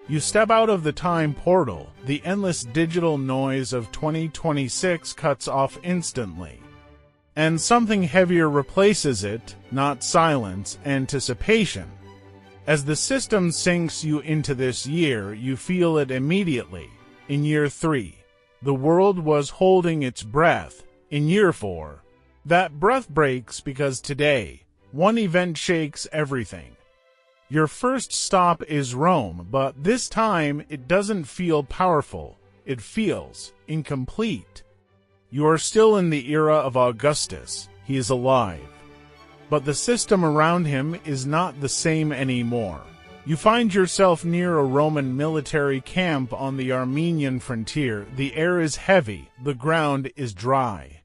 You step out of the time portal, the endless digital noise of 2026 cuts off instantly. And something heavier replaces it, not silence, anticipation. As the system sinks you into this year, you feel it immediately. In year 3, the world was holding its breath. In year 4, that breath breaks because today, one event shakes everything. Your first stop is Rome, but this time it doesn't feel powerful. It feels incomplete. You are still in the era of Augustus. He is alive. But the system around him is not the same anymore. You find yourself near a Roman military camp on the Armenian frontier. The air is heavy, the ground is dry.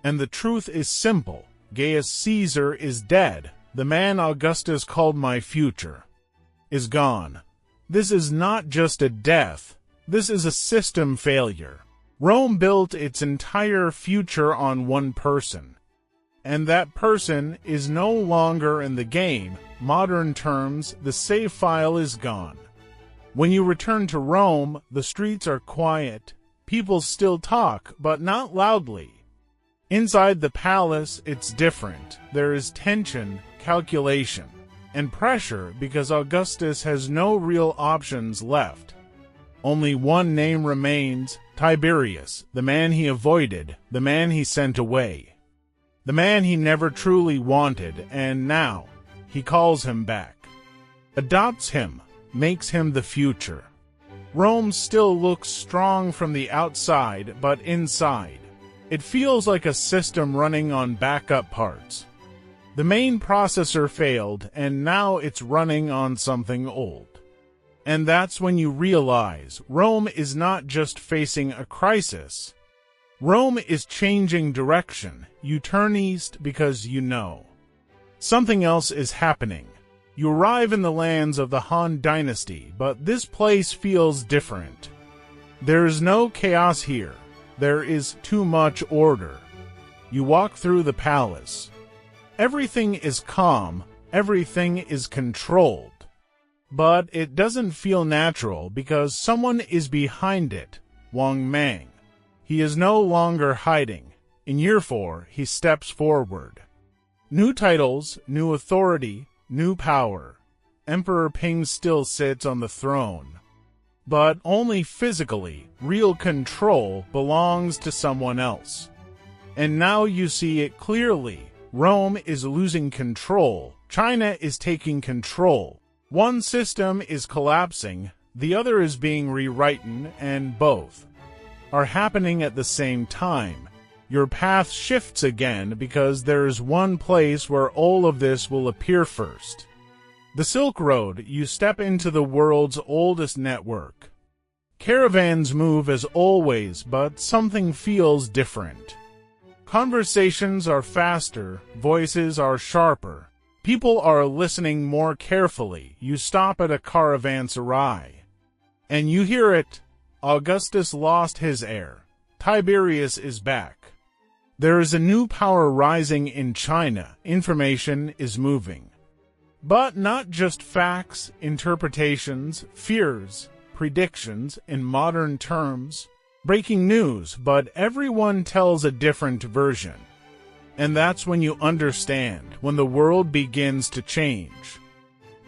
And the truth is simple. Gaius Caesar is dead. The man Augustus called my future is gone. This is not just a death. This is a system failure. Rome built its entire future on one person. And that person is no longer in the game. Modern terms, the save file is gone. When you return to Rome, the streets are quiet. People still talk, but not loudly. Inside the palace, it's different. There is tension, calculation, and pressure because Augustus has no real options left. Only one name remains, Tiberius, the man he avoided, the man he sent away. The man he never truly wanted, and now he calls him back. Adopts him, makes him the future. Rome still looks strong from the outside, but inside, it feels like a system running on backup parts. The main processor failed, and now it's running on something old. And that's when you realize Rome is not just facing a crisis. Rome is changing direction. You turn east because you know something else is happening. You arrive in the lands of the Han Dynasty, but this place feels different. There is no chaos here. There is too much order. You walk through the palace. Everything is calm. Everything is controlled. But it doesn't feel natural because someone is behind it. Wang Mang. He is no longer hiding. In year 4, he steps forward. New titles, new authority, new power. Emperor Ping still sits on the throne. But only physically. Real control belongs to someone else. And now you see it clearly. Rome is losing control. China is taking control. One system is collapsing, the other is being rewritten, and both are happening at the same time. Your path shifts again because there is one place where all of this will appear first. The Silk Road. You step into the world's oldest network. Caravans move as always, but something feels different. Conversations are faster, voices are sharper. People are listening more carefully. You stop at a caravanserai, and you hear it. Augustus lost his heir. Tiberius is back. There is a new power rising in China. Information is moving. But not just facts, interpretations, fears, predictions in modern terms. Breaking news, but everyone tells a different version. And that's when you understand, when the world begins to change.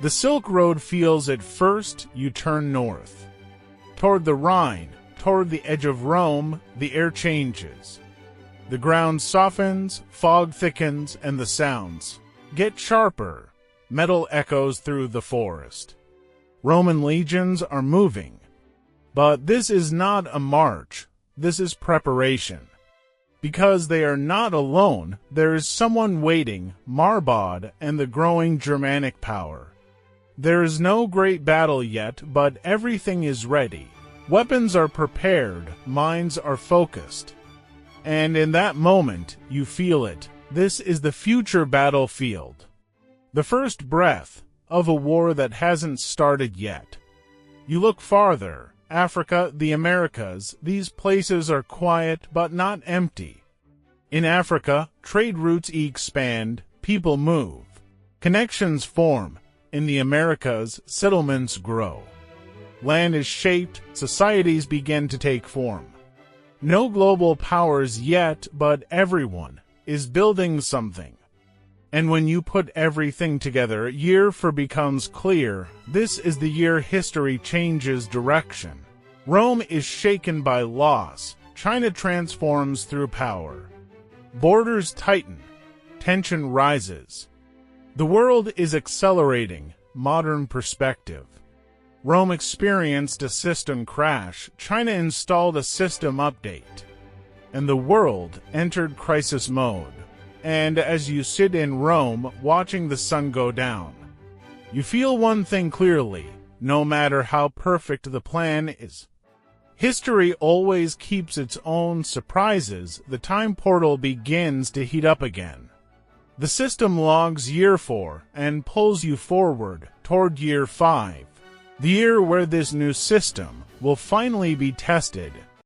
The Silk Road feels at first. You turn north. Toward the Rhine, toward the edge of Rome, the air changes. The ground softens, fog thickens, and the sounds get sharper. Metal echoes through the forest. Roman legions are moving. But this is not a march. This is preparation. Because they are not alone, there is someone waiting, Marbod and the growing Germanic power. There is no great battle yet, but everything is ready. Weapons are prepared, minds are focused. And in that moment, you feel it. This is the future battlefield. The first breath of a war that hasn't started yet. You look farther. Africa, the Americas, these places are quiet but not empty. In Africa, trade routes expand, people move. Connections form. In the Americas, settlements grow. land is shaped, societies begin to take form. No global powers yet, but everyone is building something. And when you put everything together, year 4 becomes clear. This is the year history changes direction. Rome is shaken by loss. China transforms through power. Borders tighten. Tension rises. The world is accelerating. Modern perspective. Rome experienced a system crash. China installed a system update. And the world entered crisis mode. And as you sit in Rome, watching the sun go down, you feel one thing clearly: no matter how perfect the plan is, history always keeps its own surprises. The time portal begins to heat up again. The system logs year 4 and pulls you forward toward year 5, the year where this new system will finally be tested.